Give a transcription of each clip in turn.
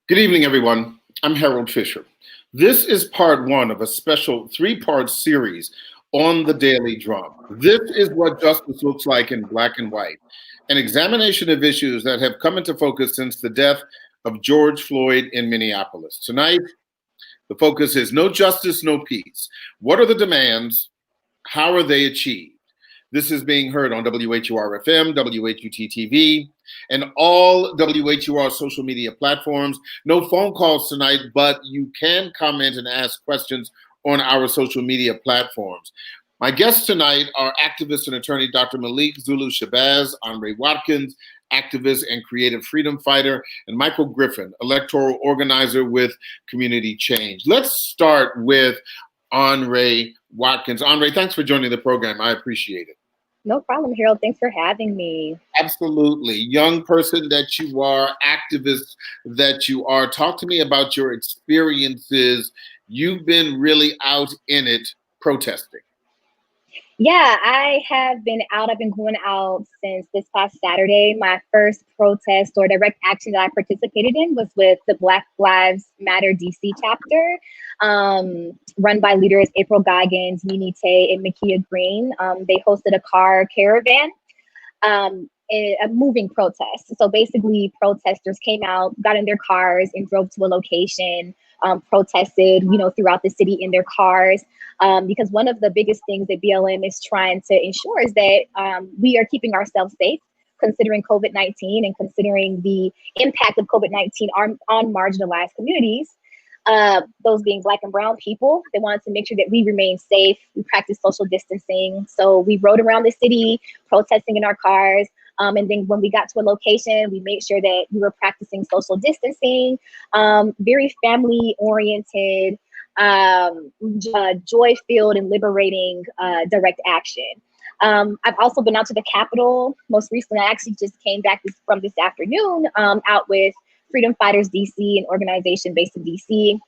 Good evening, everyone. I'm Harold Fisher. This is part one of a special three-part series on the Daily Drum. This is what justice looks like in black and white, an examination of issues that have come into focus since the death of George Floyd in Minneapolis. Tonight, the focus is no justice, no peace. What are the demands? How are they achieved? This is being heard on WHUR-FM, WHUT-TV, and all WHUR social media platforms. No phone calls tonight, but you can comment and ask questions on our social media platforms. My guests tonight are activist and attorney Dr. Malik Zulu Shabazz, Andre Watkins, activist and creative freedom fighter, and Michael Griffin, electoral organizer with Community Change. Let's start with Andre Watkins. Andre, thanks for joining the program. I appreciate it. No problem, Harold. Thanks for having me. Absolutely. Young person that you are, activist that you are. Talk to me about your experiences. You've been really out in it protesting. Yeah, I have been out. I've been going out since this past Saturday. My first protest or direct action that I participated in was with the Black Lives Matter DC chapter, run by leaders April Goggins, Mimi Tay, and Makia Green. They hosted a car caravan, a moving protest. So basically, protesters came out, got in their cars, and drove to a location, protested, throughout the city in their cars. Because one of the biggest things that BLM is trying to ensure is that we are keeping ourselves safe, considering COVID-19 and considering the impact of COVID-19 on marginalized communities, those being Black and brown people. They wanted to make sure that we remain safe. We practice social distancing. So we rode around the city protesting in our cars. And then when we got to a location, we made sure that we were practicing social distancing, very family oriented, joy-filled and liberating direct action. I've also been out to the Capitol. Most recently, I actually just came back from this afternoon out with Freedom Fighters DC, an organization based in DC,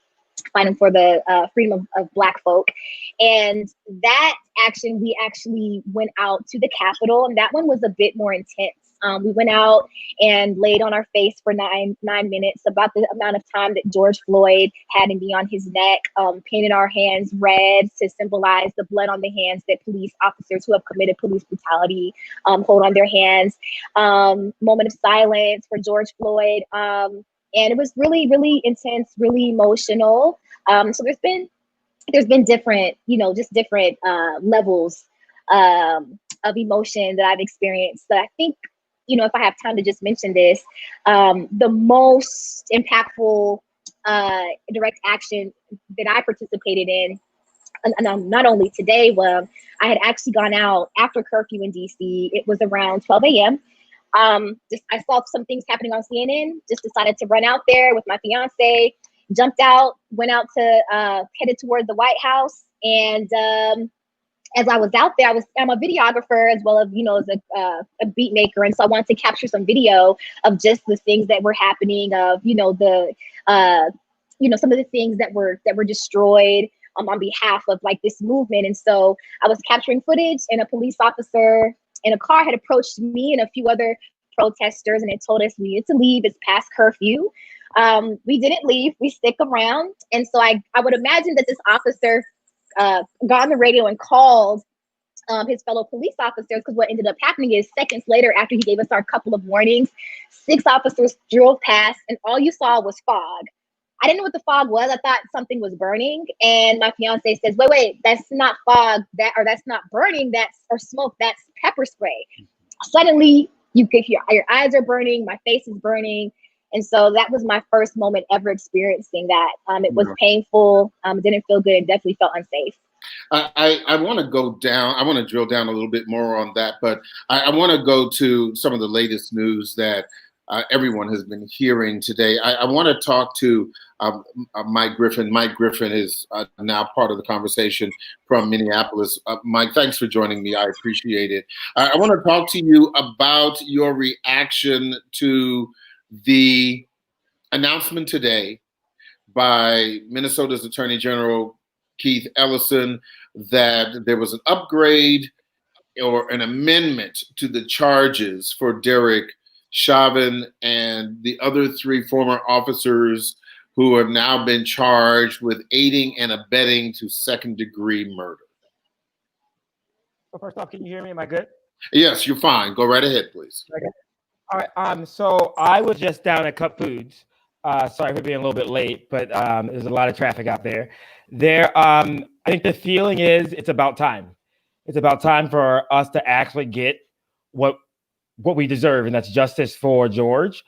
fighting for the freedom of Black folk. And that action, we actually went out to the Capitol, and that one was a bit more intense. We went out and laid on our face for nine minutes, about the amount of time that George Floyd had in me on his neck, painted our hands red to symbolize the blood on the hands that police officers who have committed police brutality hold on their hands. Moment of silence for George Floyd. And it was really, really intense, really emotional. So there's been different, just different levels of emotion that I've experienced. But I think, if I have time to just mention this, the most impactful direct action that I participated in, and not only today, I had actually gone out after curfew in DC. It was around 12 a.m. I saw some things happening on CNN, just decided to run out there with my fiance, jumped out, went out to headed toward the White House. And as I was out there, I'm a videographer as well as, as a beat maker. And so I wanted to capture some video of just the things that were happening, of, some of the things that were destroyed on behalf of like this movement. And so I was capturing footage, and a police officer in a car had approached me and a few other protesters, and it told us we needed to leave. It's past curfew. We didn't leave. We stick around. And so I would imagine that this officer got on the radio and called his fellow police officers, because what ended up happening is seconds later, after he gave us our couple of warnings, 6 officers drove past, and all you saw was fog. I didn't know what the fog was. I thought something was burning. And my fiance says, wait, that's not fog, that's not burning, or smoke, that's pepper spray. Suddenly you could hear your eyes are burning, my face is burning. And so that was my first moment ever experiencing that. It was painful, didn't feel good, and definitely felt unsafe. I want to go down, I want to drill down a little bit more on that, but I want to go to some of the latest news that everyone has been hearing today. I want to talk to Mike Griffin. Mike Griffin is now part of the conversation from Minneapolis. Mike, thanks for joining me. I appreciate it. I want to talk to you about your reaction to the announcement today by Minnesota's Attorney General Keith Ellison that there was an upgrade or an amendment to the charges for Derek Chauvin, and the other 3 former officers who have now been charged with aiding and abetting to second-degree murder. So first off, can you hear me? Am I good? Yes, you're fine. Go right ahead, please. Okay. All right. So I was just down at Cup Foods. Sorry for being a little bit late, but there's a lot of traffic out there. I think the feeling is it's about time. It's about time for us to actually get what we deserve, and that's justice for George.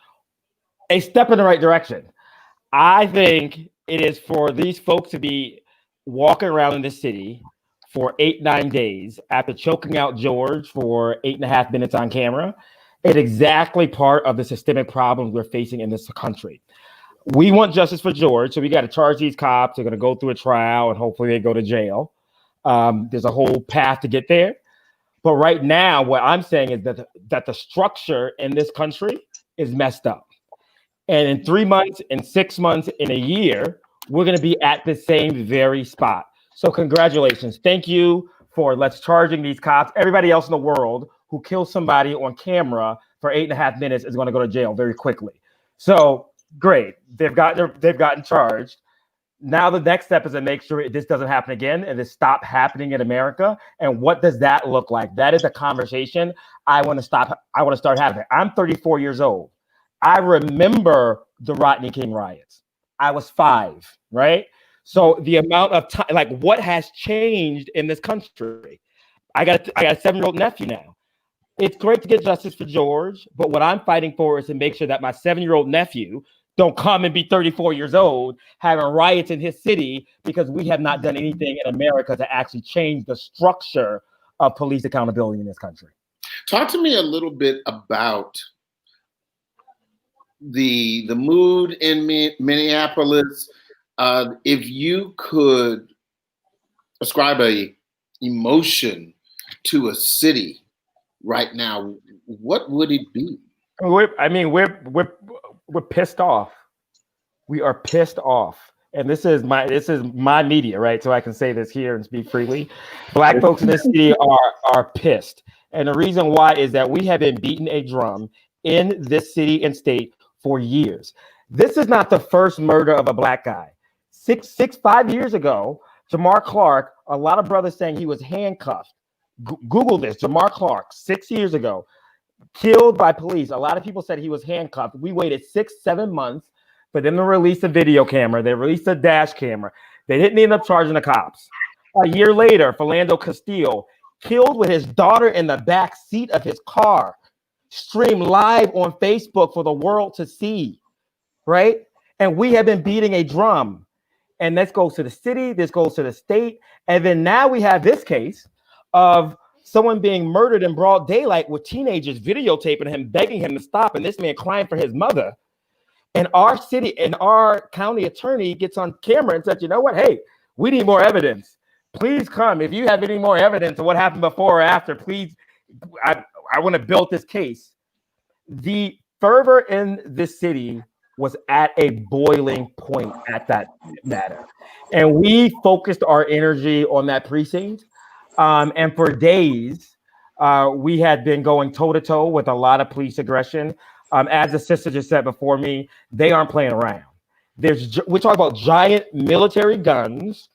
A step in the right direction. I think it is for these folks to be walking around in the city for 8-9 days after choking out George for 8.5 minutes on camera. It's exactly part of the systemic problems we're facing in this country. We want justice for George, so we got to charge these cops. They're going to go through a trial, and hopefully they go to jail. There's a whole path to get there. But right now, what I'm saying is that the structure in this country is messed up. And in 3 months, in 6 months, in a year, we're going to be at the same very spot. So congratulations. Thank you for let's charging these cops. Everybody else in the world who kills somebody on camera for 8.5 minutes is going to go to jail very quickly. So great. They've gotten charged. Now the next step is to make sure this doesn't happen again and this stop happening in America. And what does that look like? That is a conversation I want to start having. I'm 34 years old. I remember the Rodney King riots. I was 5, right? So the amount of time, like what has changed in this country? I got a 7-year-old nephew now. It's great to get justice for George, but what I'm fighting for is to make sure that my 7-year-old nephew don't come and be 34 years old having riots in his city because we have not done anything in America to actually change the structure of police accountability in this country. Talk to me a little bit about the mood in Minneapolis. If you could ascribe a emotion to a city right now, what would it be? We're pissed off. We are pissed off. And this is my media, right? So I can say this here and speak freely. Black folks in this city are pissed. And the reason why is that we have been beating a drum in this city and state for years. This is not the first murder of a Black guy. 5 years ago, Jamar Clark, a lot of brothers saying he was handcuffed. Google this, Jamar Clark, 6 years ago, killed by police. A lot of people said he was handcuffed. We waited 6-7 months for them to release a video camera. They released a dash camera. They didn't end up charging the cops. A year later, Philando Castile, killed with his daughter in the back seat of his car, streamed live on Facebook for the world to see, right? And we have been beating a drum. And this goes to the city, this goes to the state. And then now we have this case of someone being murdered in broad daylight with teenagers videotaping him, begging him to stop, and this man crying for his mother. And our city and our county attorney gets on camera and said, you know what? Hey, we need more evidence. Please come. If you have any more evidence of what happened before or after, please, I want to build this case. The fervor in this city was at a boiling point at that matter. And we focused our energy on that precinct. And for days, we had been going toe-to-toe with a lot of police aggression. As the sister just said before me, they aren't playing around. We're talking about giant military guns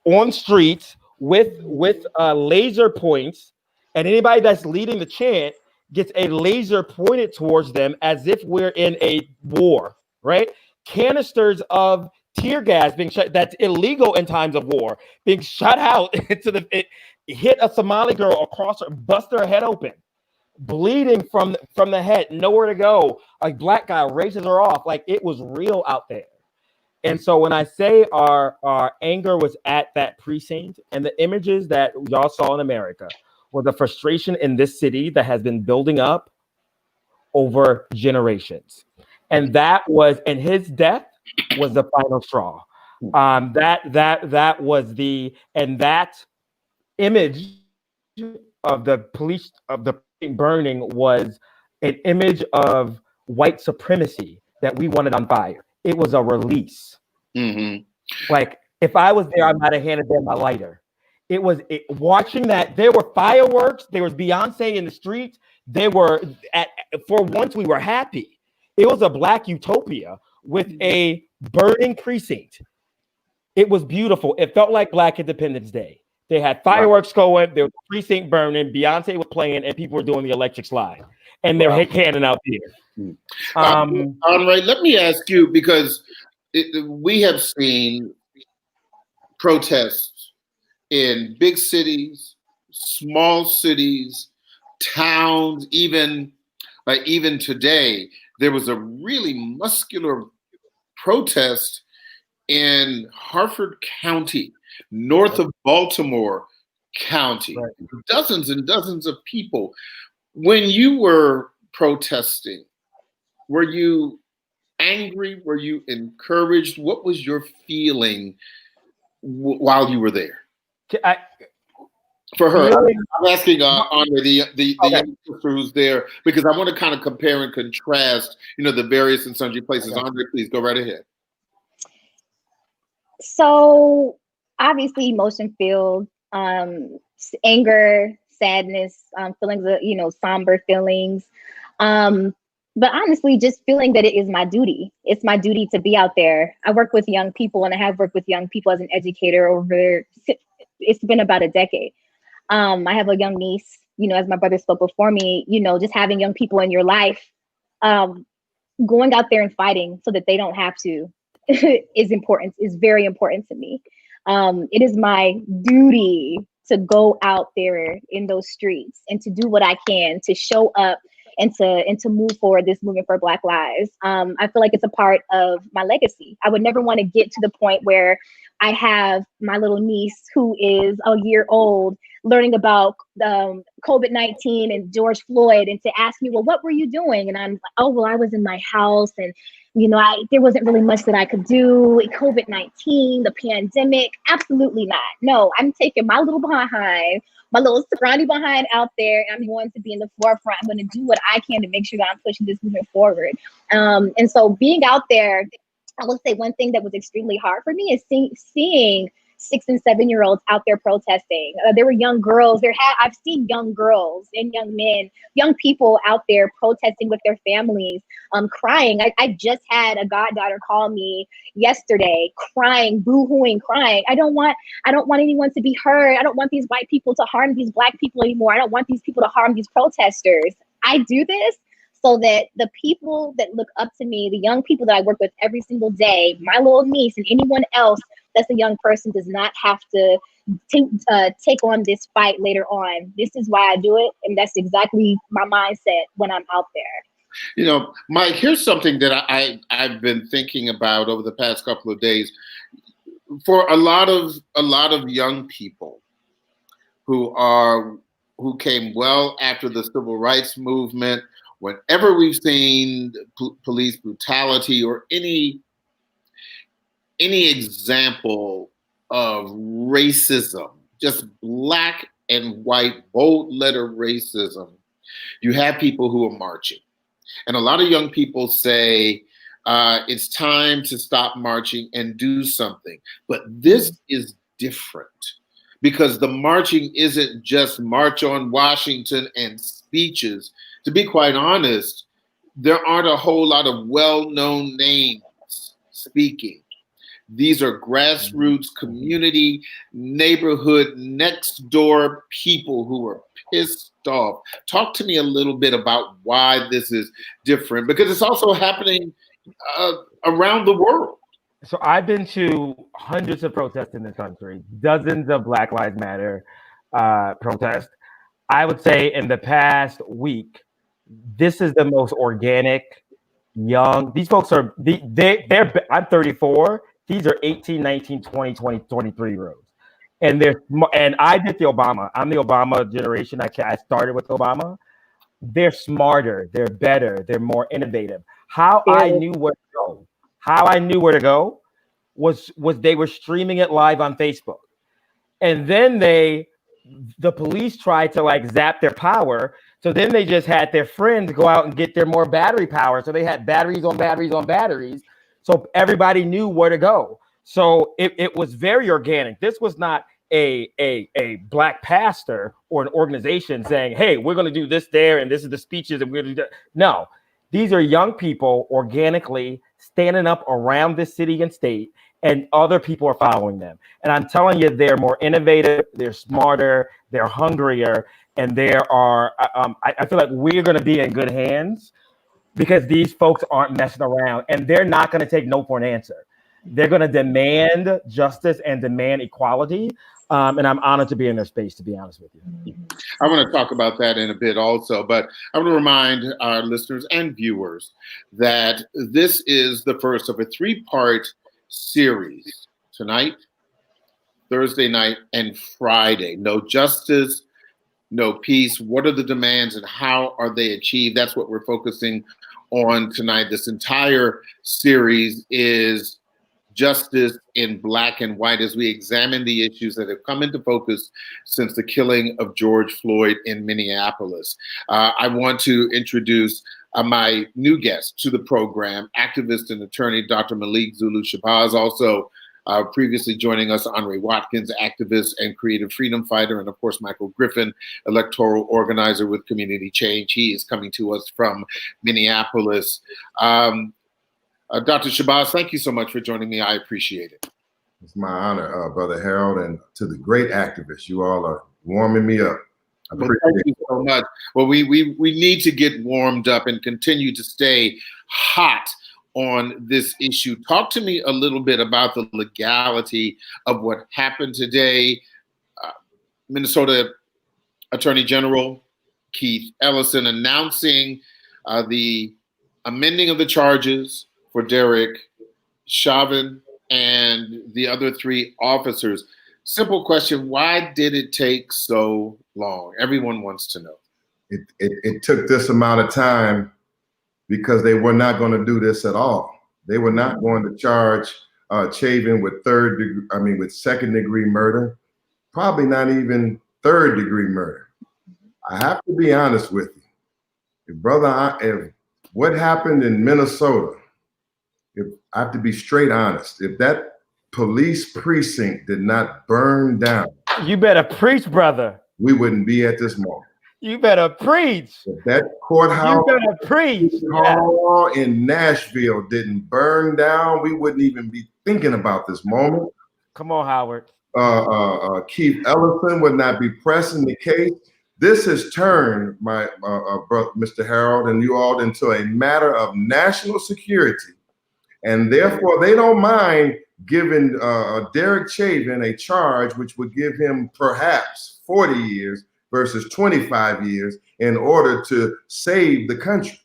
on streets with laser points, and anybody that's leading the chant gets a laser pointed towards them as if we're in a war, right? Canisters of tear gas being shot, that's illegal in times of war, being shot out into it hit a Somali girl across her, bust her head open, bleeding from the head, nowhere to go. A Black guy races her off. Like, it was real out there. And so when I say our anger was at that precinct, and the images that y'all saw in America were the frustration in this city that has been building up over generations. And his death was the final straw. That was that image of the police, of the burning, was an image of white supremacy that we wanted on fire. It was a release. Mm-hmm. Like, if I was there, I might have handed them a lighter. Watching that, there were fireworks, there was Beyonce in the streets, They were for once we were happy. It was a Black utopia with a burning precinct. It was beautiful. It felt like Black Independence Day. They had fireworks going, there was a precinct burning, Beyonce was playing, and people were doing the electric slide. And they're handing out beer. Andre, let me ask you, because we have seen protests in big cities, small cities, towns, even today. There was a really muscular protest in Harford County, north of Baltimore County. Right. Dozens and dozens of people. When you were protesting, were you angry? Were you encouraged? What was your feeling while you were there? For her, I'm asking Andre, the young sister who's there, because I want to kind of compare and contrast, the various and sundry places. Okay. Andre, please go right ahead. So obviously, emotion filled, anger, sadness, feelings of somber feelings, but honestly, just feeling that it is my duty. It's my duty to be out there. I work with young people, and I have worked with young people as an educator it's been about a decade. I have a young niece, as my brother spoke before me, just having young people in your life, going out there and fighting so that they don't have to is very important to me. It is my duty to go out there in those streets and to do what I can to show up and to move forward this movement for Black lives. I feel like it's a part of my legacy. I would never want to get to the point where I have my little niece who is a year old learning about COVID-19 and George Floyd, and to ask me, well, what were you doing? And I'm like, oh, well, I was in my house, and there wasn't really much that I could do. COVID-19, the pandemic, absolutely not. No, I'm taking my little behind, my little scrawny behind out there, and I'm going to be in the forefront. I'm going to do what I can to make sure that I'm pushing this movement forward. And so being out there, I will say one thing that was extremely hard for me is seeing 6 and 7 year olds out there protesting. There were young girls. I've seen young girls and young men, young people out there protesting with their families, crying. I just had a goddaughter call me yesterday, crying, boo-hooing, crying. I don't want anyone to be hurt. I don't want these white people to harm these Black people anymore. I don't want these people to harm these protesters. I do this so that the people that look up to me, the young people that I work with every single day, my little niece and anyone else that's a young person, does not have to take on this fight later on. This is why I do it, and that's exactly my mindset when I'm out there. Mike, here's something that I've been thinking about over the past couple of days. For a lot of young people who came well after the civil rights movement, whenever we've seen police brutality or any example of racism, just Black and white, bold letter racism, you have people who are marching. And a lot of young people say, it's time to stop marching and do something. But this is different, because the marching isn't just March on Washington and speeches. To be quite honest, there aren't a whole lot of well-known names speaking. These are grassroots, community, neighborhood, next door people who are pissed off. Talk to me a little bit about why this is different, because it's also happening around the world. So I've been to hundreds of protests in this country, dozens of Black Lives Matter protests. I would say in the past week, this is the most organic, young. These folks are, I'm 34. These are 18, 19, 20, 23 year olds. And I did the Obama. I'm the Obama generation. I started with Obama. They're smarter. They're better. They're more innovative. How I knew where to go was they were streaming it live on Facebook. And then the police tried to zap their power. So then they just had their friends go out and get their more battery power. So they had batteries on batteries on batteries. So everybody knew where to go. So it was very organic. This was not a black pastor or an organization saying, hey, we're going to do this there, and this is the speeches, and we're going to do that. No, these are young people organically standing up around this city and state, and other people are following them. And I'm telling you, they're more innovative, they're smarter, they're hungrier, and there are, I feel like we're going to be in good hands because these folks aren't messing around, and they're not going to take no for an answer. They're going to demand justice and demand equality. And I'm honored to be in their space, to be honest with you. I want to talk about that in a bit also, but I want to remind our listeners and viewers that this is the first of a 3-part series. Tonight, Thursday night, and Friday. No justice, no peace. What are the demands and how are they achieved? That's what we're focusing on tonight. This entire series is justice in black and white as we examine the issues that have come into focus since the killing of George Floyd in Minneapolis. I want to introduce my new guest to the program, activist and attorney, Dr. Malik Zulu Shabazz, also previously joining us, Andre Watkins, activist and creative freedom fighter, and of course, Michael Griffin, electoral organizer with Community Change. He is coming to us from Minneapolis. Dr. Shabazz, thank you so much for joining me. I appreciate it. It's my honor, Brother Harold, and to the great activists. You all are warming me up. Well, thank you so much. Well, we need to get warmed up and continue to stay hot on this issue. Talk to me a little bit about the legality of what happened today. Minnesota Attorney General Keith Ellison announcing the amending of the charges for Derek Chauvin and the other 3 officers. Simple question, why did it take so long? Everyone wants to know. It took this amount of time because they were not going to do this at all. They were not going to charge Chauvin with second-degree murder, probably not even third-degree murder. I have to be honest with you. If what happened in Minnesota, I have to be straight honest. If that police precinct did not burn down, you better preach, brother. We wouldn't be at this moment. You better preach. If that courthouse you better preach. In Nashville didn't burn down, we wouldn't even be thinking about this moment. Come on, Howard. Keith Ellison would not be pressing the case. This has turned my brother, Mr. Harold, and you all into a matter of national security. And therefore, they don't mind giving Derek Chauvin a charge which would give him perhaps 40 years versus 25 years in order to save the country.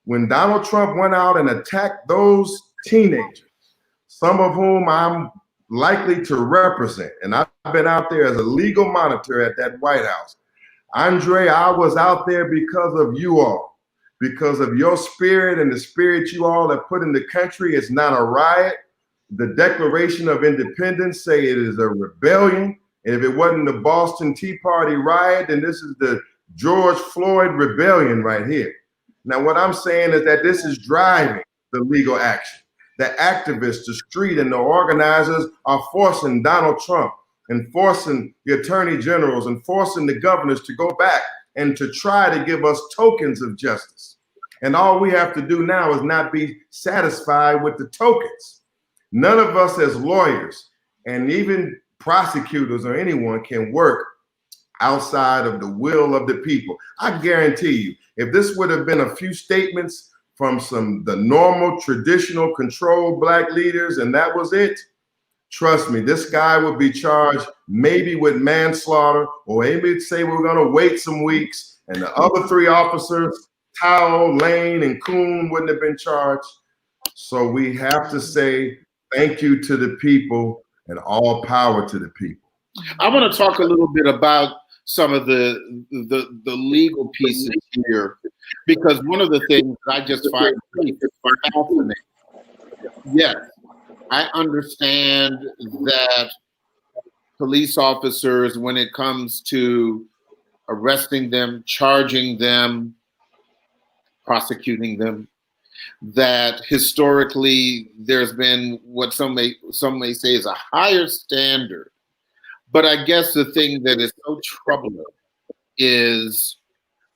When Donald Trump went out and attacked those teenagers, some of whom I'm likely to represent, and I've been out there as a legal monitor at that White House. Andre, I was out there because of you all, because of your spirit and the spirit you all have put in the country. It's not a riot. The Declaration of Independence say it is a rebellion. And if it wasn't the Boston Tea Party riot, then this is the George Floyd rebellion right here. Now, what I'm saying is that this is driving the legal action. The activists, the street, and the organizers are forcing Donald Trump and forcing the attorney generals and forcing the governors to go back and to try to give us tokens of justice. And all we have to do now is not be satisfied with the tokens. None of us as lawyers and even prosecutors or anyone can work outside of the will of the people. I guarantee you, if this would have been a few statements from the normal, traditional, controlled Black leaders, and that was it, trust me, this guy would be charged maybe with manslaughter, or maybe say we're going to wait some weeks, and the other 3 officers, Tao, Lane, and Kuhn, wouldn't have been charged. So we have to say thank you to the people and all power to the people. I want to talk a little bit about some of the legal pieces here, because one of the things that I just find fascinating. Yes, I understand that police officers, when it comes to arresting them, charging them, prosecuting them, that historically there's been what some may say is a higher standard. But I guess the thing that is so troubling is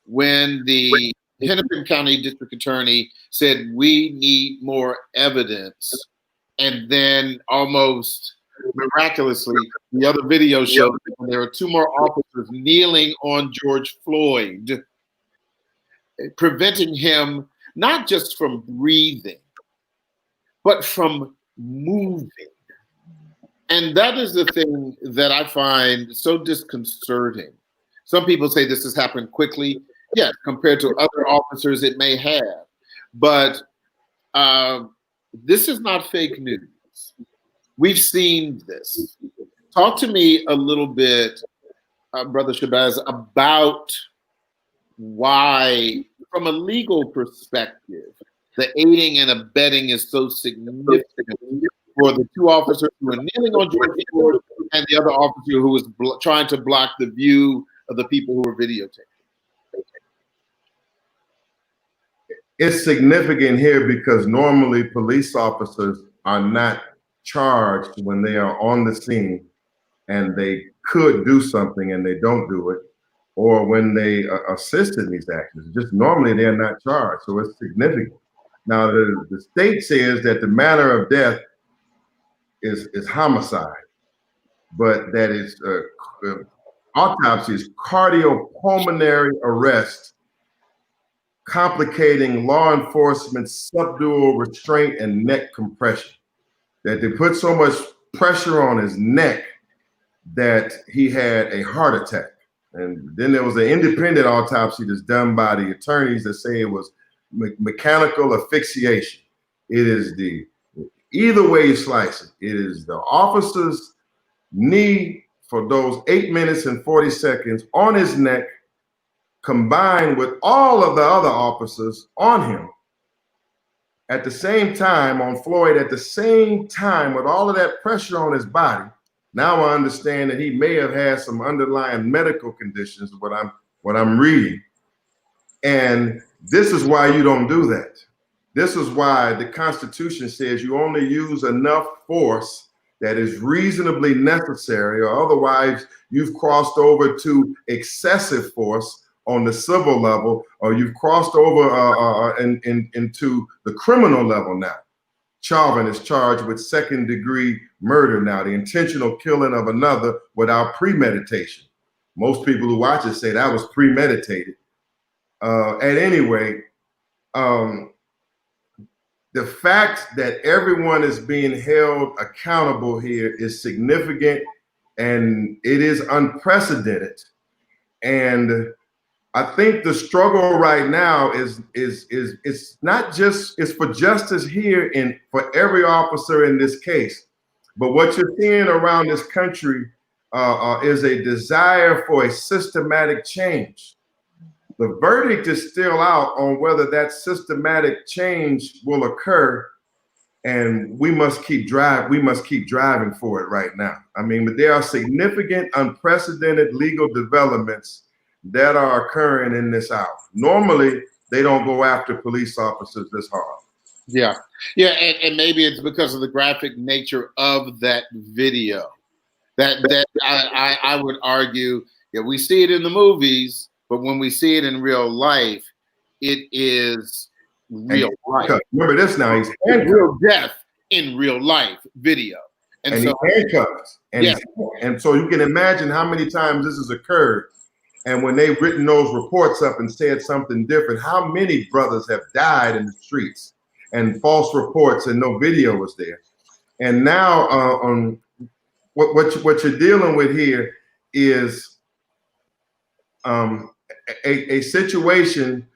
when the Hennepin County District Attorney said we need more evidence, and then almost miraculously, the other video showed that there are two more officers kneeling on George Floyd, preventing him not just from breathing, but from moving. And that is the thing that I find so disconcerting. Some people say this has happened quickly. Yes, compared to other officers, it may have. But this is not fake news. We've seen this. Talk to me a little bit, Brother Shabazz, about why, from a legal perspective, the aiding and abetting is so significant for the two officers who are kneeling on George Floyd and the other officer who is trying to block the view of the people who are videotaping. It's significant here because normally police officers are not charged when they are on the scene and they could do something and they don't do it, or when they assist in these actions. Just normally they're not charged, so it's significant. Now the state says that the manner of death is homicide, but that is autopsy is cardiopulmonary arrest, complicating law enforcement's subdual restraint and neck compression. That they put so much pressure on his neck that he had a heart attack. And then there was an independent autopsy that's done by the attorneys that say it was mechanical asphyxiation. It is either way you slice it, it is the officer's knee for those 8 minutes and 40 seconds on his neck, combined with all of the other officers on him at the same time, on Floyd at the same time, with all of that pressure on his body. Now I understand that he may have had some underlying medical conditions, what I'm reading. And this is why you don't do that. This is why the Constitution says you only use enough force that is reasonably necessary, or otherwise you've crossed over to excessive force on the civil level, or you've crossed over into the criminal level now. Chauvin is charged with second-degree murder now, the intentional killing of another without premeditation. Most people who watch it say that was premeditated. At any rate, the fact that everyone is being held accountable here is significant, and it is unprecedented. And I think the struggle right now is not just, it's for justice here and for every officer in this case, but what you're seeing around this country is a desire for a systematic change. The verdict is still out on whether that systematic change will occur, and we must keep driving for it right now. I mean, but there are significant, unprecedented legal developments that are occurring in this hour. Normally, they don't go after police officers this hard. Yeah, and maybe it's because of the graphic nature of that video. That I would argue, yeah, we see it in the movies, but when we see it in real life, it is real life. Remember this now, he's handcuffed. Real death in real life video. And so, he's handcuffed. And so you can imagine how many times this has occurred. And when they've written those reports up and said something different, how many brothers have died in the streets and false reports and no video was there? And now what you're dealing with here is a situation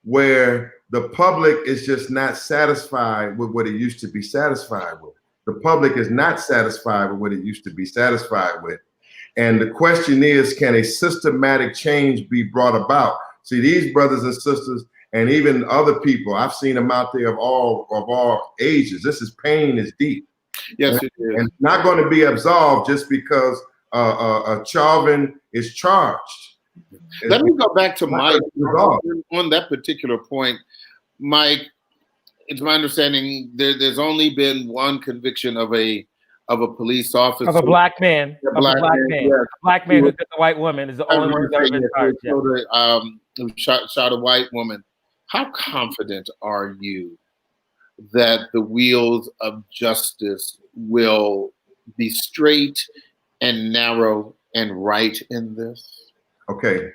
where the public is just not satisfied with what it used to be satisfied with. The public is not satisfied with what it used to be satisfied with. And the question is, can a systematic change be brought about? See, these brothers and sisters, and even other people, I've seen them out there of all ages. This is pain is deep. Yes, it is. And it's not going to be absolved just because Chauvin is charged. Let me go back to Mike on that particular point. Mike, it's my understanding there's only been one conviction of a of a police officer. Of a black man. A black man. Yes. A black man who hit the white woman is the only one who's ever been charged. Who shot a white woman. How confident are you that the wheels of justice will be straight and narrow and right in this? Okay.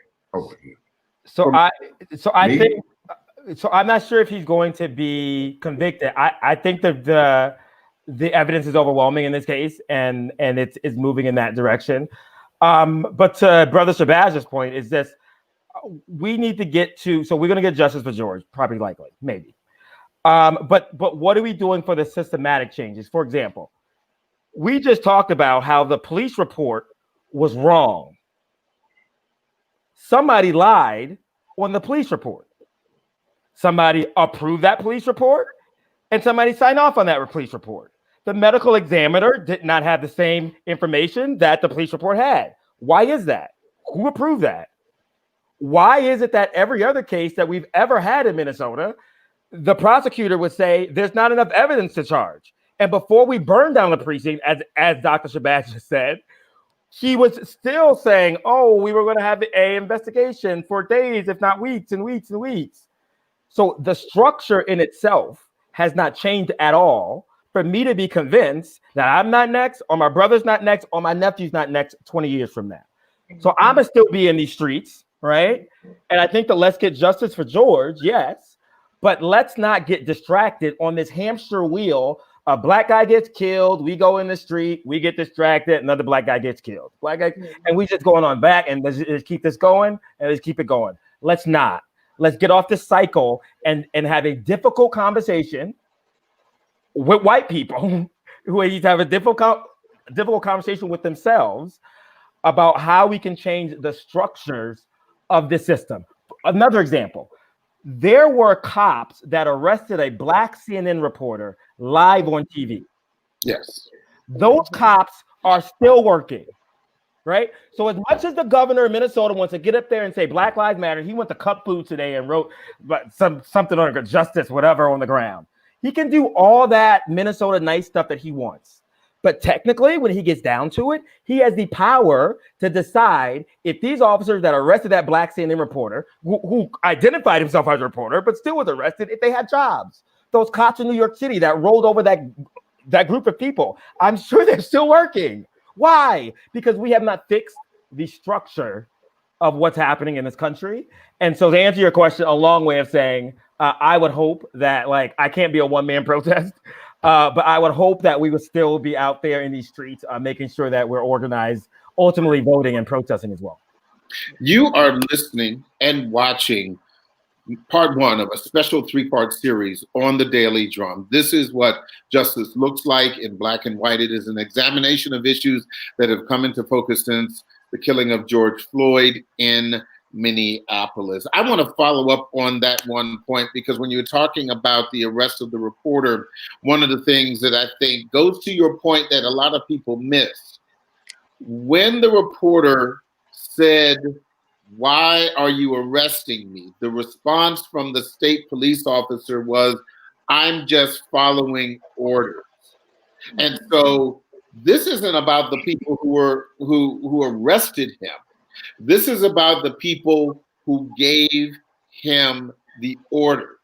So I think I'm not sure if he's going to be convicted. I think that the evidence is overwhelming in this case, and it's moving in that direction. But to Brother Shabazz's point is this: we need to get to. So we're going to get justice for George, probably likely, maybe. But what are we doing for the systematic changes? For example, we just talked about how the police report was wrong. Somebody lied on the police report. Somebody approved that police report, and somebody signed off on that police report. The medical examiner did not have the same information that the police report had. Why is that? Who approved that? Why is it that every other case that we've ever had in Minnesota, the prosecutor would say there's not enough evidence to charge? And before we burned down the precinct, as Dr. Shabazz just said, he was still saying, oh, we were going to have an investigation for days, if not weeks and weeks and weeks. So the structure in itself has not changed at all for me to be convinced that I'm not next, or my brother's not next, or my nephew's not next 20 years from now. So I'm going to still be in these streets, right? And I think that let's get justice for George, yes, but let's not get distracted on this hamster wheel. A black guy gets killed, we go in the street, we get distracted, another black guy gets killed. And we just going on back, and let's keep this going, and let's keep it going. Let's not. Let's get off this cycle and have a difficult conversation with white people who need to have a difficult conversation with themselves about how we can change the structures of the system. Another example, there were cops that arrested a black CNN reporter live on TV. Yes. Those cops are still working, right? So as much as the governor of Minnesota wants to get up there and say Black Lives Matter, he went to Cup Food today and wrote something on justice, whatever, on the ground. He can do all that Minnesota nice stuff that he wants. But technically, when he gets down to it, he has the power to decide if these officers that arrested that black CNN reporter, who identified himself as a reporter, but still was arrested, if they had jobs. Those cops in New York City that rolled over that group of people, I'm sure they're still working. Why? Because we have not fixed the structure of what's happening in this country. And so to answer your question, a long way of saying, I would hope that, I can't be a one-man protest, but I would hope that we would still be out there in these streets, making sure that we're organized, ultimately voting and protesting as well. You are listening and watching part one of a special 3-part series on the Daily Drum. This is what justice looks like in black and white. It is an examination of issues that have come into focus since the killing of George Floyd in Minneapolis. I want to follow up on that one point, because when you're talking about the arrest of the reporter, one of the things that I think goes to your point that a lot of people miss, when the reporter said, "Why are you arresting me?" the response from the state police officer was, "I'm just following orders." And so this isn't about the people who arrested him. This is about the people who gave him the orders.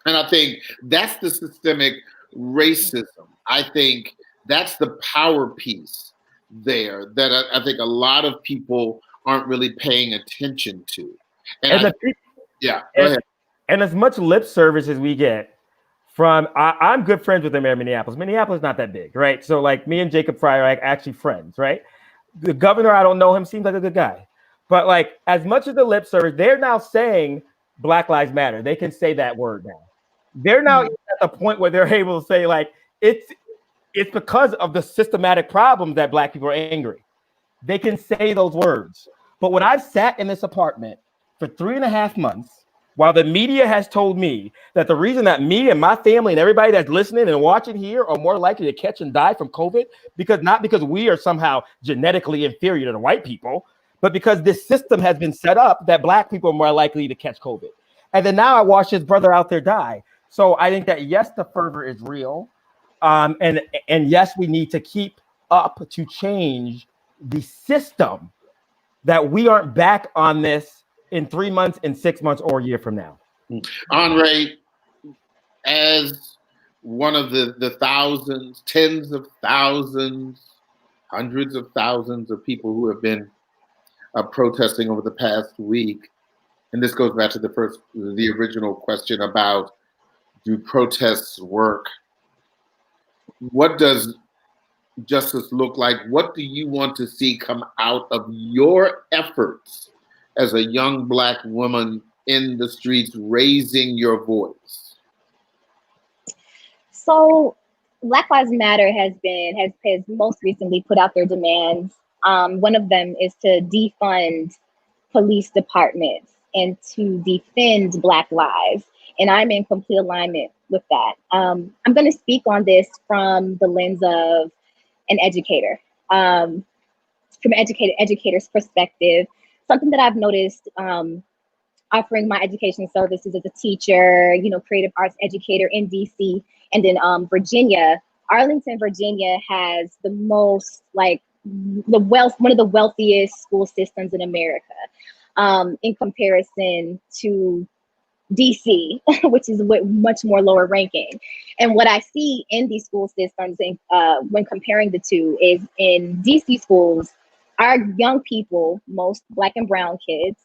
And I think that's the systemic racism. I think that's the power piece there that I think a lot of people aren't really paying attention to. Go ahead. And as much lip service as we get from, I'm good friends with the mayor of Minneapolis. Minneapolis is not that big, right? So me and Jacob Fryer are actually friends, right? The governor, I don't know him, seems like a good guy. But as much as the lip service, they're now saying Black Lives Matter. They can say that word now. They're now at the point where they're able to say it's because of the systematic problems that Black people are angry. They can say those words. But when I've sat in this apartment for 3.5 months, while the media has told me that the reason that me and my family and everybody that's listening and watching here are more likely to catch and die from COVID, not because we are somehow genetically inferior to the white people, but because this system has been set up that Black people are more likely to catch COVID. And then now I watch his brother out there die. So I think that, yes, the fervor is real. And yes, we need to keep up to change the system that we aren't back on this in 3 months, in 6 months, or a year from now. Andre, as one of the thousands, tens of thousands, hundreds of thousands of people who have been protesting over the past week, and this goes back to the original question about, do protests work? What does justice look like? What do you want to see come out of your efforts as a young Black woman in the streets raising your voice? So Black Lives Matter has most recently put out their demands. One of them is to defund police departments and to defend Black lives. And I'm in complete alignment with that. I'm going to speak on this from the lens of an educator, from an educator's perspective. Something that I've noticed offering my education services as a teacher, creative arts educator in DC and in Virginia. Arlington, Virginia has the most, one of the wealthiest school systems in America, in comparison to DC, which is much more lower ranking. And what I see in these school systems, when comparing the two, is in DC schools, our young people, most Black and brown kids,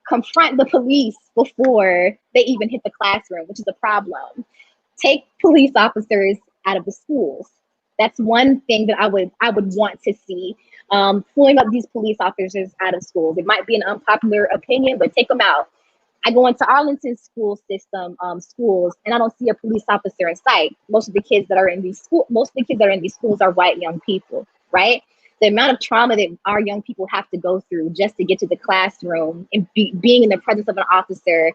confront the police before they even hit the classroom, which is a problem. Take police officers out of the schools. That's one thing that I would want to see. Pulling up these police officers out of schools. It might be an unpopular opinion, but take them out. I go into Arlington school system schools, and I don't see a police officer in sight. Most of the kids that are in these schools are white young people, right? The amount of trauma that our young people have to go through just to get to the classroom and being in the presence of an officer,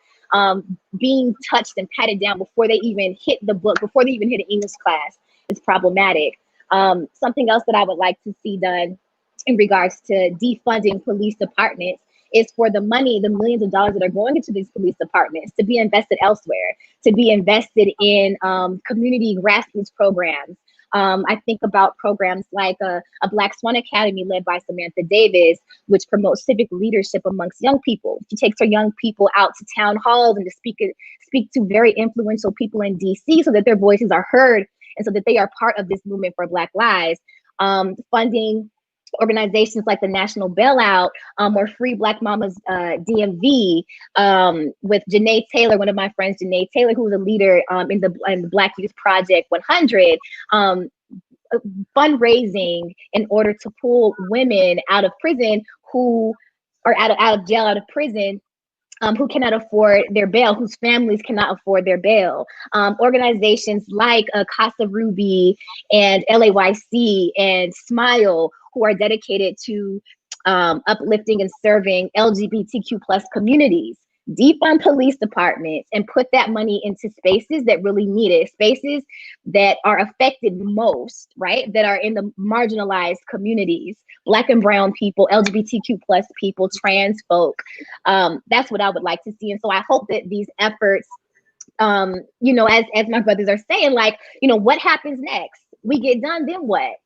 being touched and patted down before they even hit the book, before they even hit an English class, is problematic. Something else that I would like to see done in regards to defunding police departments is for the money, the millions of dollars that are going into these police departments, to be invested elsewhere, to be invested in community grassroots programs. I think about programs like a Black Swan Academy led by Samantha Davis, which promotes civic leadership amongst young people. She takes her young people out to town halls and to speak to very influential people in DC so that their voices are heard and so that they are part of this movement for Black lives. Funding organizations like the National Bailout or Free Black Mamas DMV, with Janae Taylor, one of my friends, Janae Taylor, who was a leader in the Black Youth Project 100, fundraising in order to pull women out of prison who are out of jail, out of prison, who cannot afford their bail, whose families cannot afford their bail. Organizations like Casa Ruby and LAYC and Smile, who are dedicated to uplifting and serving LGBTQ plus communities. Defund police departments and put that money into spaces that really need it, spaces that are affected most, right? That are in the marginalized communities, Black and brown people, LGBTQ plus people, trans folk. That's what I would like to see. And so I hope that these efforts, as my brothers are saying, what happens next? We get done, then what?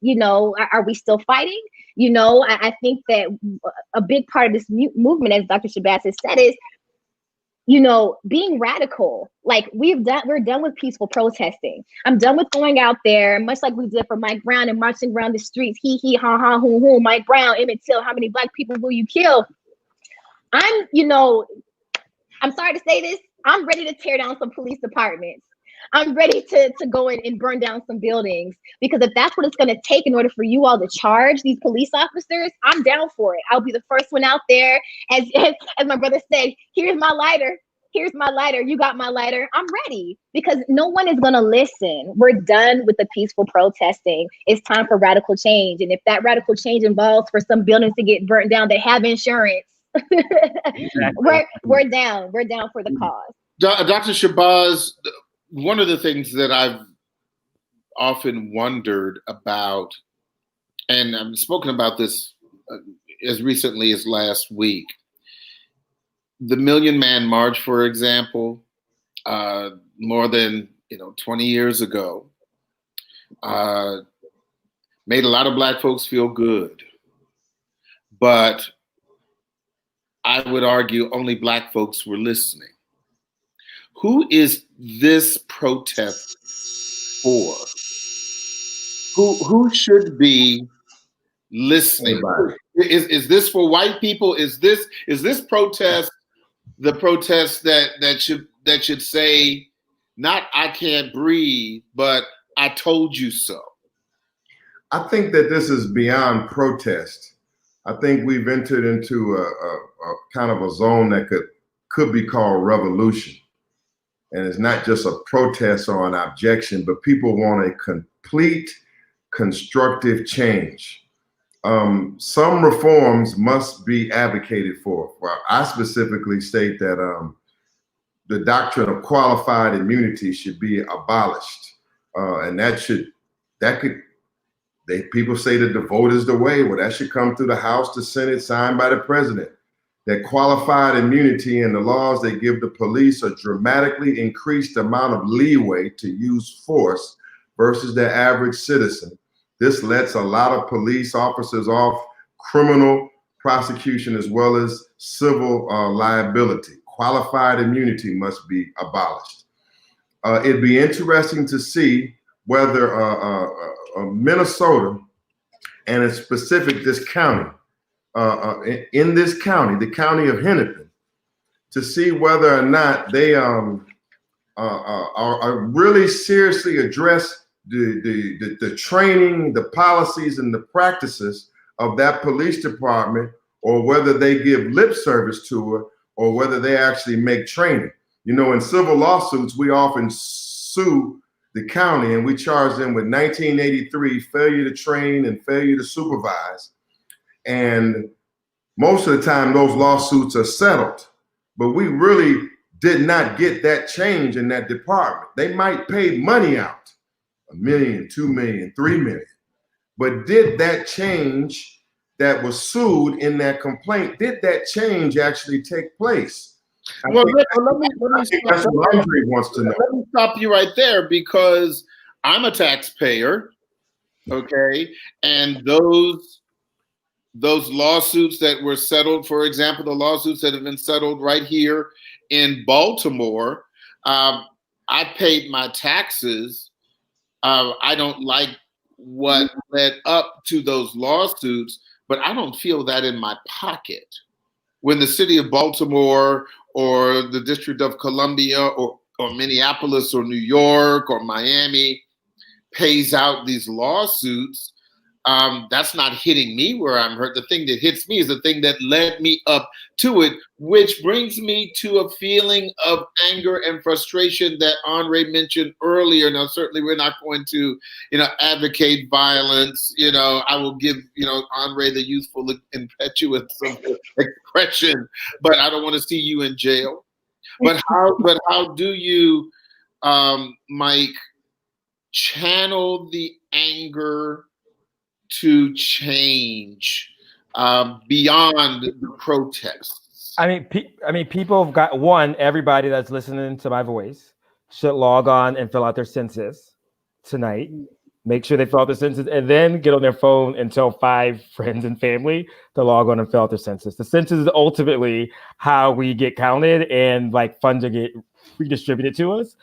Are we still fighting? I think that a big part of this movement, as Dr. Shabazz has said, is being radical. We're done with peaceful protesting. I'm done with going out there, much like we did for Mike Brown, and marching around the streets, he, ha, ha, hoo, hoo, Mike Brown, Emmett Till, how many Black people will you kill? I'm sorry to say this, I'm ready to tear down some police departments. I'm ready to go in and burn down some buildings, because if that's what it's going to take in order for you all to charge these police officers, I'm down for it. I'll be the first one out there. As my brother said, here's my lighter. Here's my lighter. You got my lighter. I'm ready, because no one is going to listen. We're done with the peaceful protesting. It's time for radical change. And if that radical change involves for some buildings to get burnt down that have insurance, exactly. we're down. We're down for the cause. Dr. Shabazz, one of the things that I've often wondered about, and I've spoken about this as recently as last week, the Million Man March, for example, more than 20 years ago, made a lot of Black folks feel good. But I would argue only Black folks were listening. Who is this protest for? Who should be listening? Is this for white people? Is this protest the protest that should say not "I can't breathe," but "I told you so"? I think that this is beyond protest. I think we've entered into a kind of a zone that could be called revolution. And it's not just a protest or an objection, but people want a complete constructive change. Some reforms must be advocated for. Well, I specifically state that the doctrine of qualified immunity should be abolished. And people say that the vote is the way. Well, that should come through the House, the Senate, signed by the president. That qualified immunity and the laws that give the police a dramatically increased amount of leeway to use force versus the average citizen. This lets a lot of police officers off criminal prosecution as well as civil liability. Qualified immunity must be abolished. It'd be interesting to see whether Minnesota, and in specific this county, in this county, the county of Hennepin, to see whether or not they are really seriously address the training, the policies, and the practices of that police department, or whether they give lip service to it, or whether they actually make training. You know, in civil lawsuits, we often sue the county and we charge them with 1983 failure to train and failure to supervise. And most of the time those lawsuits are settled, but we really did not get that change in that department. They might pay money out, $1 million, $2 million, $3 million, but did that change that was sued in that complaint, did that change actually take place? Let me stop you right there, because I'm a taxpayer, okay? And those lawsuits that were settled, for example, the lawsuits that have been settled right here in Baltimore, I paid my taxes. I don't like what led up to those lawsuits, but I don't feel that in my pocket. When the city of Baltimore or the District of Columbia or Minneapolis or New York or Miami pays out these lawsuits, that's not hitting me where I'm hurt. The thing that hits me is the thing that led me up to it, which brings me to a feeling of anger and frustration that Andre mentioned earlier. Now, certainly we're not going to, advocate violence. I will give, Andre the youthful impetuous expression, but I don't want to see you in jail. But how do you, Mike, channel the anger to change beyond the protests? I mean, people have got everybody that's listening to my voice should log on and fill out their census tonight. Make sure they fill out their census and then get on their phone and tell 5 friends and family to log on and fill out their census. The census is ultimately how we get counted and funds get redistributed to us.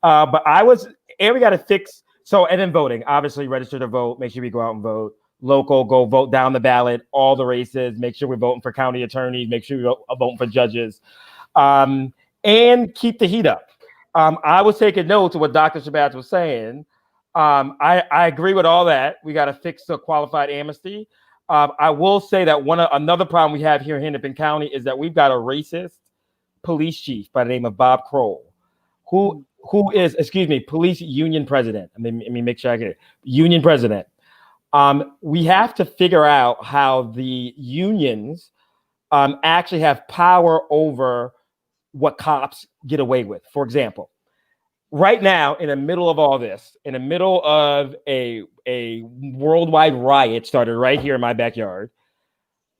We got to fix. So, and then voting, obviously register to vote, make sure we go out and vote. Local, go vote down the ballot, all the races, make sure we're voting for county attorneys, make sure we're voting for judges, and keep the heat up. I was taking notes of what Dr. Shabazz was saying. I agree with all that. We got to fix the qualified amnesty. I will say that another problem we have here in Hennepin County is that we've got a racist police chief by the name of Bob Kroll, who is, police union president. Let me make sure I get it. Union president. We have to figure out how the unions actually have power over what cops get away with. For example, right now, in the middle of all this, in the middle of a worldwide riot started right here in my backyard,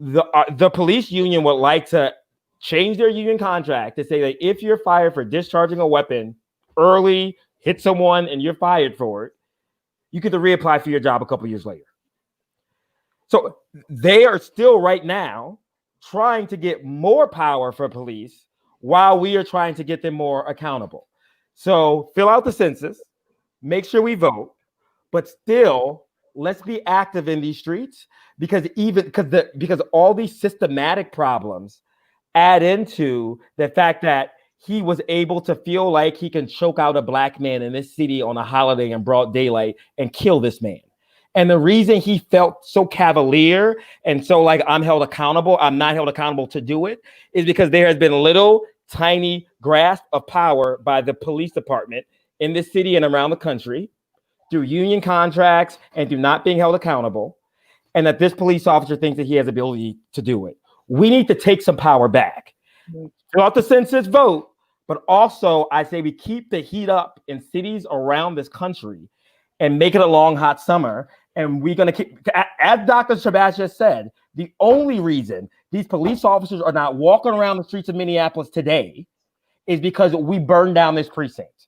the police union would like to change their union contract to say that if you're fired for discharging a weapon early, hit someone, and you're fired for it, you get to reapply for your job a couple years later. So they are still right now trying to get more power for police while we are trying to get them more accountable. So fill out the census, make sure we vote, but still let's be active in these streets, because all these systematic problems add into the fact that he was able to feel like he can choke out a black man in this city on a holiday in broad daylight and kill this man. And the reason he felt so cavalier and so like I'm not held accountable to do it, is because there has been little tiny grasp of power by the police department in this city and around the country through union contracts and through not being held accountable. And that this police officer thinks that he has the ability to do it. We need to take some power back. Fill out the census, vote, but also I say we keep the heat up in cities around this country and make it a long, hot summer. And we're going to keep, as Dr. Shabazz just said, the only reason these police officers are not walking around the streets of Minneapolis today is because we burned down this precinct.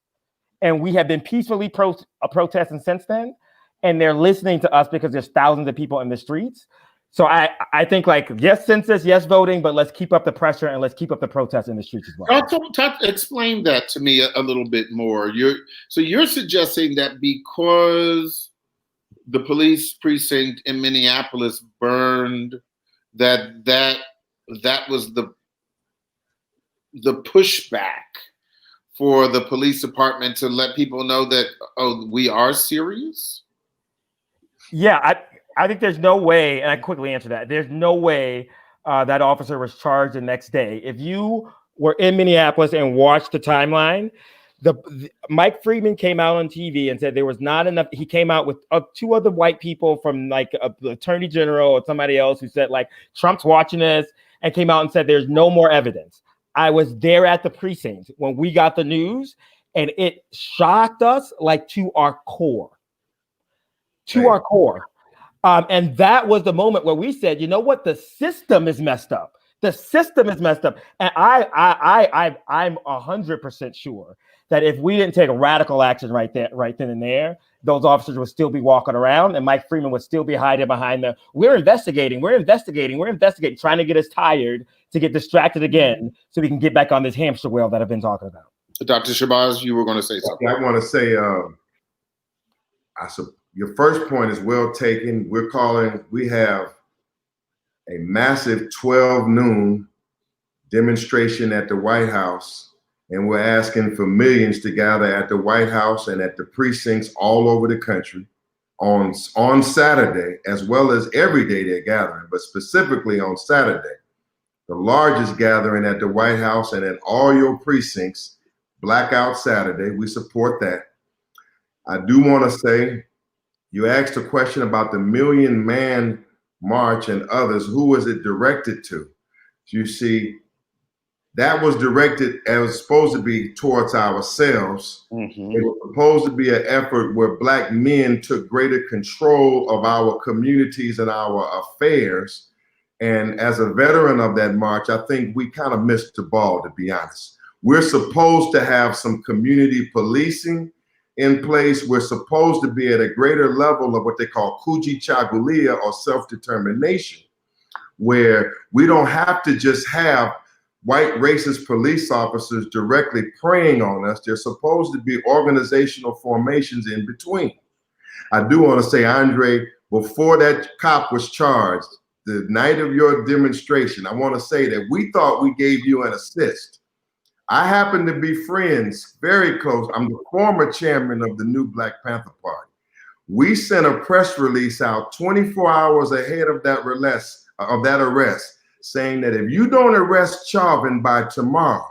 And we have been peacefully protesting since then. And they're listening to us because there's thousands of people in the streets. So I think, like, yes, census, yes, voting, but let's keep up the pressure and let's keep up the protest in the streets as well. Explain that to me a little bit more. You're suggesting that because the police precinct in Minneapolis burned, that was the pushback for the police department to let people know that, oh, we are serious? Yeah, I think there's no way, and I quickly answer that. There's no way that officer was charged the next day. If you were in Minneapolis and watched the timeline, Mike Friedman came out on TV and said there was not enough. He came out with two other white people from like the attorney general or somebody else who said like Trump's watching this, and came out and said there's no more evidence. I was there at the precinct when we got the news, and it shocked us like to our core. Our core. And that was the moment where we said, you know what? The system is messed up. The system is messed up. And I'm 100% sure that if we didn't take radical action right then and there, those officers would still be walking around and Mike Freeman would still be hiding behind we're investigating, trying to get us tired to get distracted again so we can get back on this hamster wheel that I've been talking about. Dr. Shabazz, you were going to say something. I want to say, your first point is well taken. We have a massive 12 noon demonstration at the White House, and we're asking for millions to gather at the White House and at the precincts all over the country on Saturday, as well as every day they're gathering, but specifically on Saturday. The largest gathering at the White House and at all your precincts, Blackout Saturday. We support that. I do want to say, you asked a question about the Million Man March and others. Who was it directed to? You see, that was directed, it was supposed to be towards ourselves. Mm-hmm. It was supposed to be an effort where Black men took greater control of our communities and our affairs. And as a veteran of that march, I think we kind of missed the ball, to be honest. We're supposed to have some community policing in place. We're supposed to be at a greater level of what they call kujichagulia, or self-determination, where we don't have to just have white racist police officers directly preying on us. There's supposed to be organizational formations in between. I do want to say, Andre, before that cop was charged, the night of your demonstration, I want to say that we thought we gave you an assist. I happen to be friends, very close. I'm the former chairman of the new Black Panther Party. We sent a press release out 24 hours ahead of that arrest, saying that if you don't arrest Chauvin by tomorrow,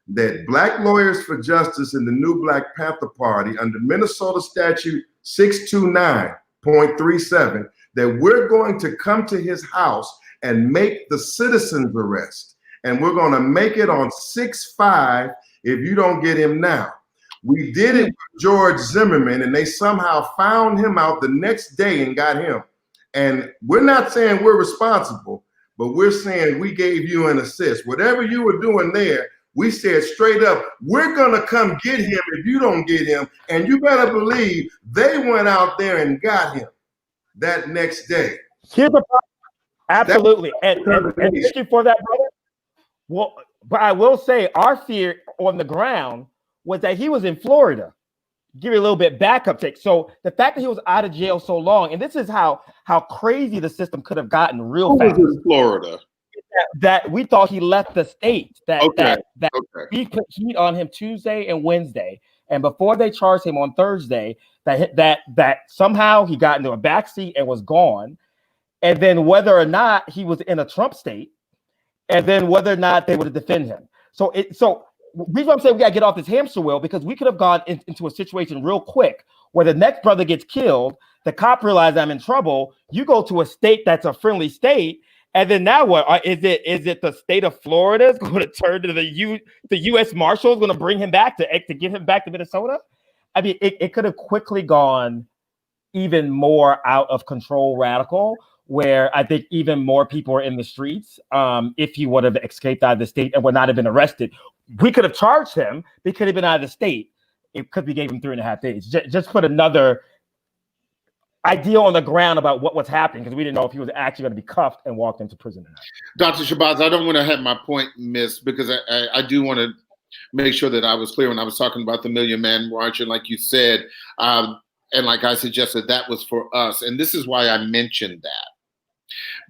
that Black Lawyers for Justice in the new Black Panther Party under Minnesota Statute 629.37, that we're going to come to his house and make the citizen's arrest. And we're going to make it on 6/5 if you don't get him now. We did it with George Zimmerman, and they somehow found him out the next day and got him. And we're not saying we're responsible, but we're saying we gave you an assist. Whatever you were doing there, We said straight up, we're going to come get him if you don't get him. And you better believe they went out there and got him that next day. Here's the problem. Absolutely. And thank you for that, brother. Well, but I will say our fear on the ground was that he was in Florida. Give you a little bit backup take. So the fact that he was out of jail so long, and this is how crazy the system could have gotten real fast. Who was in Florida? That we thought he left the state. That Okay. we put heat on him Tuesday and Wednesday, and before they charged him on Thursday, that somehow he got into a backseat and was gone, and then whether or not he was in a Trump state, and then whether or not they would defend him. So the reason I'm saying we gotta get off this hamster wheel, because we could have gone into a situation real quick where the next brother gets killed, the cop realizes I'm in trouble, you go to a state that's a friendly state. And then now what? Is it the state of Florida is going to turn to the U.S. Marshal is going to bring him back to get him back to Minnesota? I mean, it could have quickly gone even more out of control radical, where I think even more people are in the streets if he would have escaped out of the state and would not have been arrested. We could have charged him. He could have been out of the state because we gave him 3.5 days. Just put another idea on the ground about what was happening, because we didn't know if he was actually going to be cuffed and walked into prison or not. Dr. Shabazz, I don't want to have my point missed, because I do want to make sure that I was clear when I was talking about the Million Man March, and like you said, and like I suggested, that was for us. And this is why I mentioned that,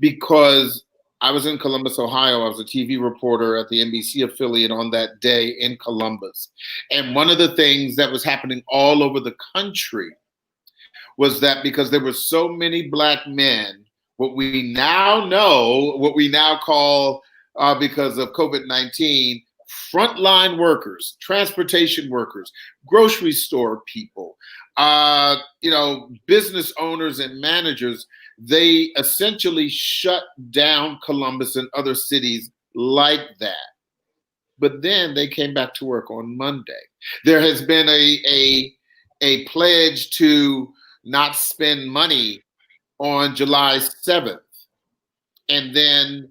because I was in Columbus, Ohio. I was a TV reporter at the NBC affiliate on that day in Columbus. And one of the things that was happening all over the country was that because there were so many Black men, what we now call, because of COVID-19, frontline workers, transportation workers, grocery store people, business owners and managers, they essentially shut down Columbus and other cities like that. But then they came back to work on Monday. There has been a pledge to not spend money on July 7th. And then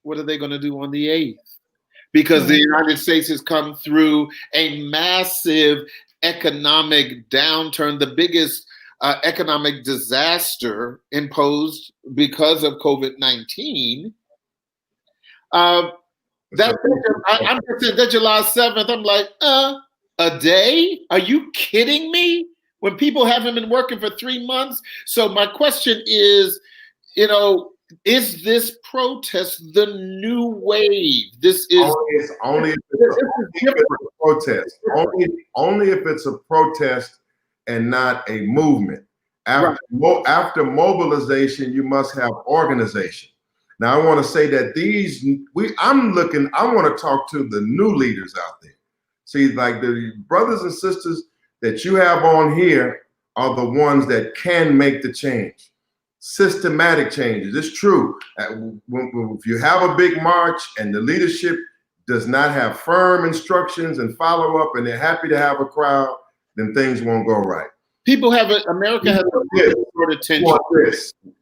what are they going to do on the 8th? Because the United States has come through a massive economic downturn, the biggest economic disaster imposed because of COVID-19. I'm that July 7th, I'm like, a day? Are you kidding me? When people haven't been working for 3 months. So my question is, is this protest the new wave? This is only if it's a protest. Only if it's a protest and not a movement. After mobilization, you must have organization. Now, I want to say that I want to talk to the new leaders out there. See, like the brothers and sisters that you have on here are the ones that can make the change. Systematic changes. It's true. If you have a big march and the leadership does not have firm instructions and follow up, and they're happy to have a crowd, then things won't go right. America has a attention.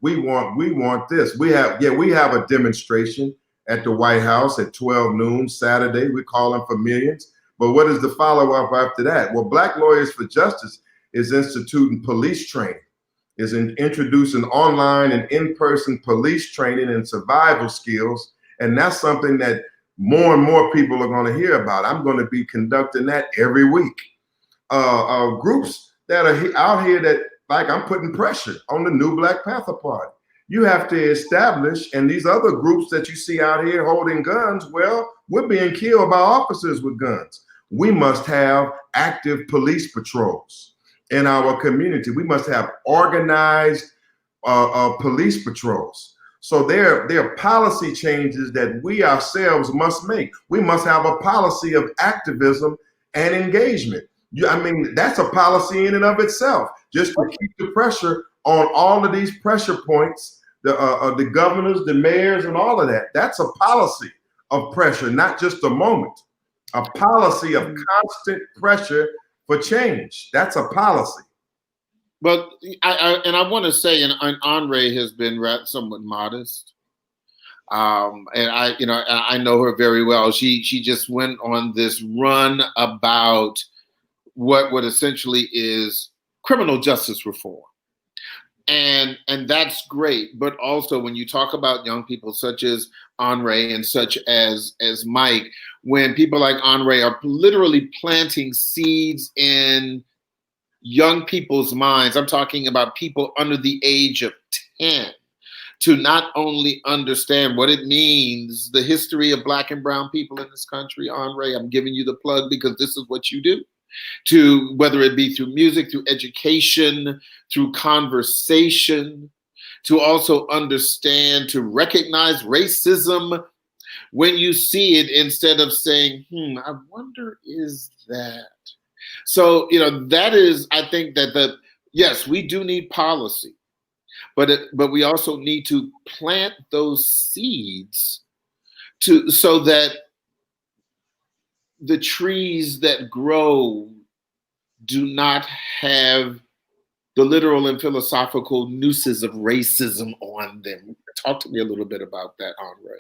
We want this. We have a demonstration at the White House at 12 noon Saturday. We're calling for millions. But what is the follow-up after that? Well, Black Lawyers for Justice is instituting police training, is introducing online and in-person police training and survival skills. And that's something that more and more people are going to hear about. I'm going to be conducting that every week. Groups that are out here that, like, I'm putting pressure on the new Black Panther Party. You have to establish, and these other groups that you see out here holding guns, well, we're being killed by officers with guns. We must have active police patrols in our community. We must have organized police patrols. So there are policy changes that we ourselves must make. We must have a policy of activism and engagement. That's a policy in and of itself, just to keep the pressure on all of these pressure points, the governors, the mayors, and all of that. That's a policy of pressure, not just a moment. A policy of constant pressure for change. That's a policy. But I want to say, and Andre has been somewhat modest. And I know her very well. She just went on this run about what essentially is criminal justice reform. And that's great. But also when you talk about young people such as Henri and such as Mike, when people like Henri are literally planting seeds in young people's minds, I'm talking about people under the age of 10, to not only understand what it means, the history of Black and brown people in this country. Henri, I'm giving you the plug because this is what you do. To whether it be through music, through education, through conversation, to also understand, to recognize racism when you see it, instead of saying, I wonder, is that? So, that is, I think that yes, we do need policy, but we also need to plant those seeds so that the trees that grow do not have the literal and philosophical nooses of racism on them. Talk to me a little bit about that, Henri.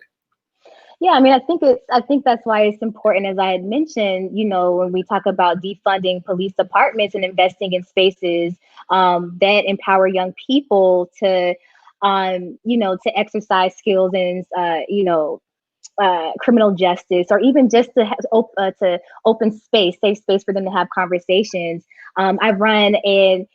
Yeah, I mean, I think that's why it's important, as I had mentioned, when we talk about defunding police departments and investing in spaces that empower young people to, to exercise skills and, criminal justice, or even just to open space, safe space for them to have conversations. I run an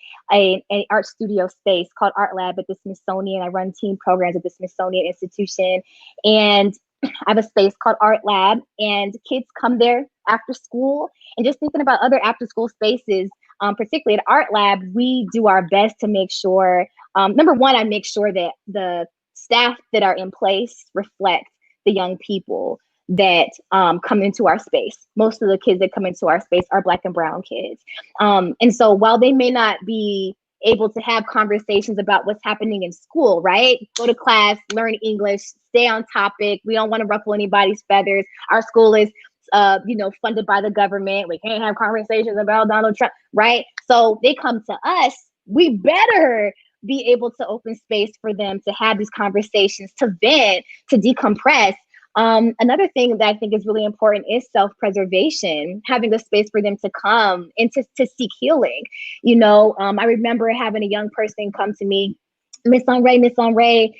art studio space called Art Lab at the Smithsonian. I run team programs at the Smithsonian Institution, and I have a space called Art Lab, and kids come there after school. And just thinking about other after school spaces, particularly at Art Lab, we do our best to make sure, number one, I make sure that the staff that are in place reflect the young people that come into our space. Most of the kids that come into our space are Black and brown kids. And so while they may not be able to have conversations about what's happening in school, right? Go to class, learn English, stay on topic. We don't want to ruffle anybody's feathers. Our school is, funded by the government. We can't have conversations about Donald Trump, right? So they come to us. We better be able to open space for them to have these conversations, to vent, to decompress. Another thing that I think is really important is self-preservation, having a space for them to come and to seek healing. I remember having a young person come to me, Miss Henri,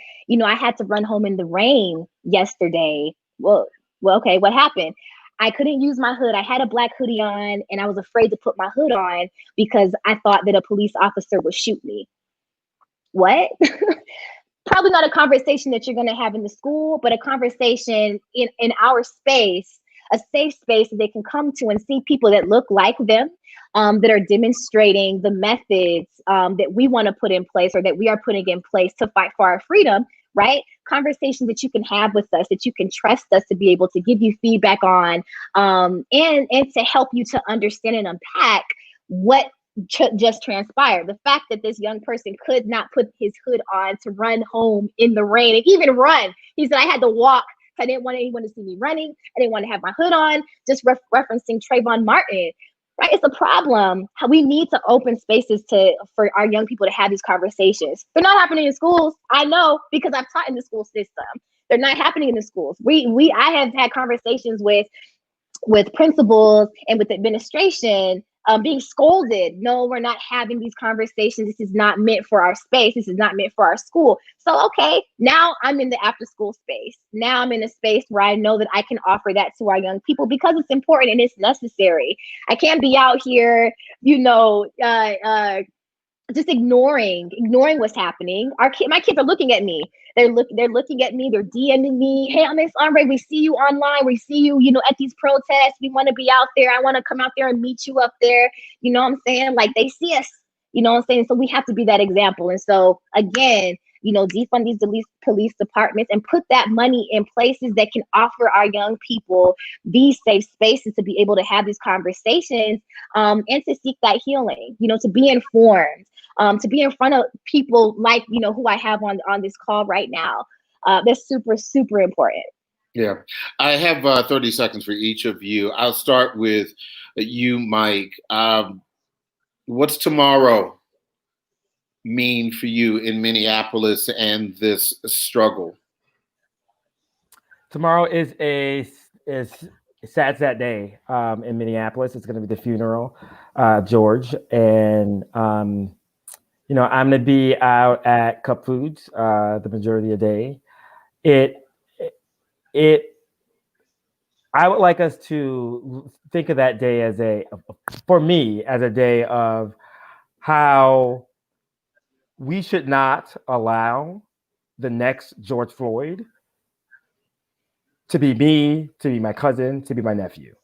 I had to run home in the rain yesterday. Well, okay, what happened? I couldn't use my hood. I had a Black hoodie on, and I was afraid to put my hood on because I thought that a police officer would shoot me. What? Probably not a conversation that you're going to have in the school, but a conversation in our space, a safe space that they can come to and see people that look like them, that are demonstrating the methods that we want to put in place, or that we are putting in place to fight for our freedom, right? Conversations that you can have with us, that you can trust us to be able to give you feedback on, and to help you to understand and unpack what just transpired. The fact that this young person could not put his hood on to run home in the rain, and even run. He said, I had to walk. I didn't want anyone to see me running. I didn't want to have my hood on, just referencing Trayvon Martin, right? It's a problem. How we need to open spaces for our young people to have these conversations. They're not happening in schools. I know, because I've taught in the school system. They're not happening in the schools. I have had conversations with principals and with administration, being scolded. No, we're not having these conversations. This is not meant for our space. This is not meant for our school. So, okay, now I'm in the after school space. Now I'm in a space where I know that I can offer that to our young people because it's important and it's necessary. I can't be out here, just ignoring what's happening. My kids are looking at me. They're looking at me. They're DMing me. Hey, Miss Henri, we see you online. We see you, at these protests. We want to be out there. I want to come out there and meet you up there. You know what I'm saying? Like, they see us. You know what I'm saying? So we have to be that example. And so again, defund these police departments and put that money in places that can offer our young people these safe spaces to be able to have these conversations, and to seek that healing, to be informed, to be in front of people like, who I have on this call right now. That's super, super important. Yeah, I have 30 seconds for each of you. I'll start with you, Mike. What's tomorrow mean for you in Minneapolis and this struggle? Tomorrow is a sad day in Minneapolis. It's going to be the funeral, George, and I'm going to be out at Cup Foods the majority of the day. I would like us to think of that day as for me, as a day of how we should not allow the next George Floyd to be me, to be my cousin, to be my nephew.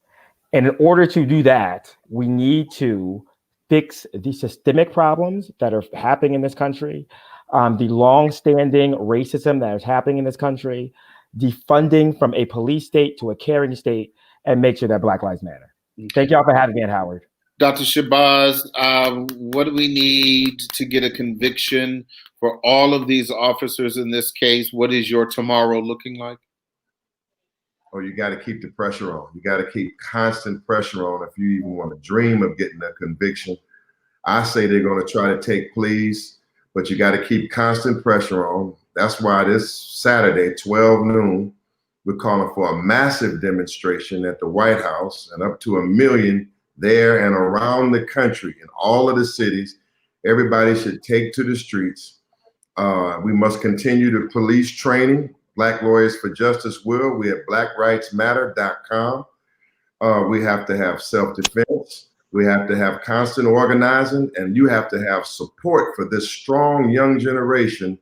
And in order to do that, we need to fix the systemic problems that are happening in this country, the long-standing racism that is happening in this country, defunding from a police state to a caring state, and make sure that Black Lives Matter. Thank y'all for having me at Howard. Dr. Shabazz, what do we need to get a conviction for all of these officers in this case? What is your tomorrow looking like? Oh, you got to keep the pressure on. You got to keep constant pressure on if you even want to dream of getting a conviction. I say they're going to try to take pleas, but you got to keep constant pressure on. That's why this Saturday, 12 noon, we're calling for a massive demonstration at the White House, and up to 1 million there and around the country in all of the cities. Everybody should take to the streets. We must continue the police training. Black Lawyers for Justice will. We at blackrightsmatter.com. We have to have self-defense. We have to have constant organizing, and you have to have support for this strong young generation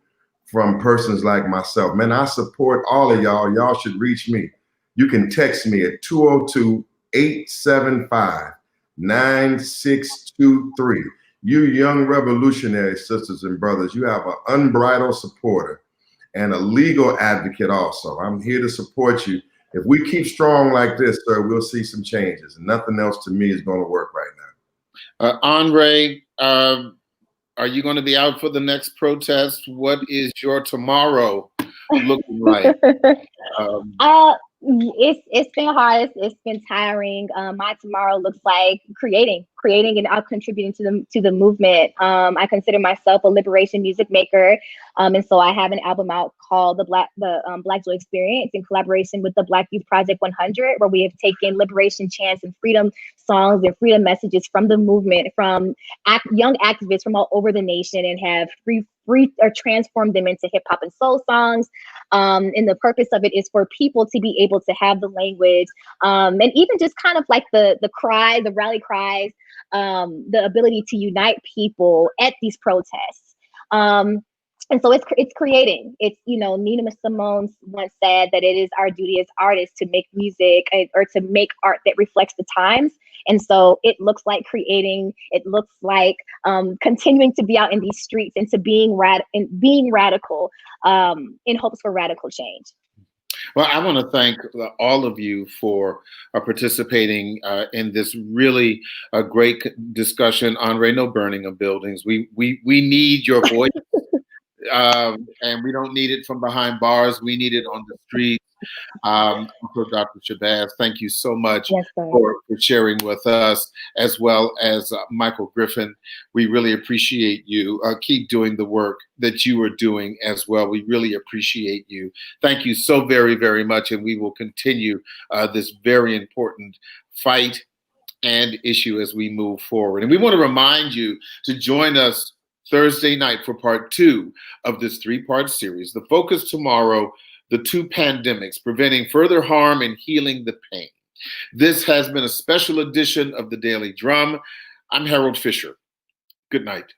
from persons like myself. Man, I support all of y'all. Y'all should reach me. You can text me at 202-875-9623. You young revolutionary sisters and brothers, you have an unbridled supporter and a legal advocate also. I'm here to support you. If we keep strong like this, sir, we'll see some changes. And nothing else to me is going to work right now. Andre, are you going to be out for the next protest? What is your tomorrow looking like? It's been hard. It's been tiring. My tomorrow looks like creating and contributing to the movement. I consider myself a liberation music maker, and so I have an album out called the Black Joy Experience in collaboration with the Black Youth Project 100, where we have taken liberation chants and freedom songs and freedom messages from the movement, from young activists from all over the nation, and have transformed them into hip hop and soul songs. And the purpose of it is for people to be able to have the language, and even just kind of like the rally cries, the ability to unite people at these protests. And so it's creating. It's, Nina Simone once said that it is our duty as artists to make music or to make art that reflects the times. And so it looks like creating. It looks like continuing to be out in these streets and to being radical in hopes for radical change. Well, I want to thank all of you for participating in this really great discussion. Andre, no burning of buildings. We need your voice, and we don't need it from behind bars. We need it on the streets. For Dr. Shabazz, thank you so much for sharing with us, as well as Michael Griffin. We really appreciate you. Keep doing the work that you are doing as well. We really appreciate you. Thank you so very, very much, and we will continue this very important fight and issue as we move forward. And we want to remind you to join us Thursday night for part 2 of this 3-part series. The focus tomorrow: the 2 pandemics, preventing further harm and healing the pain. This has been a special edition of The Daily Drum. I'm Harold Fisher. Good night.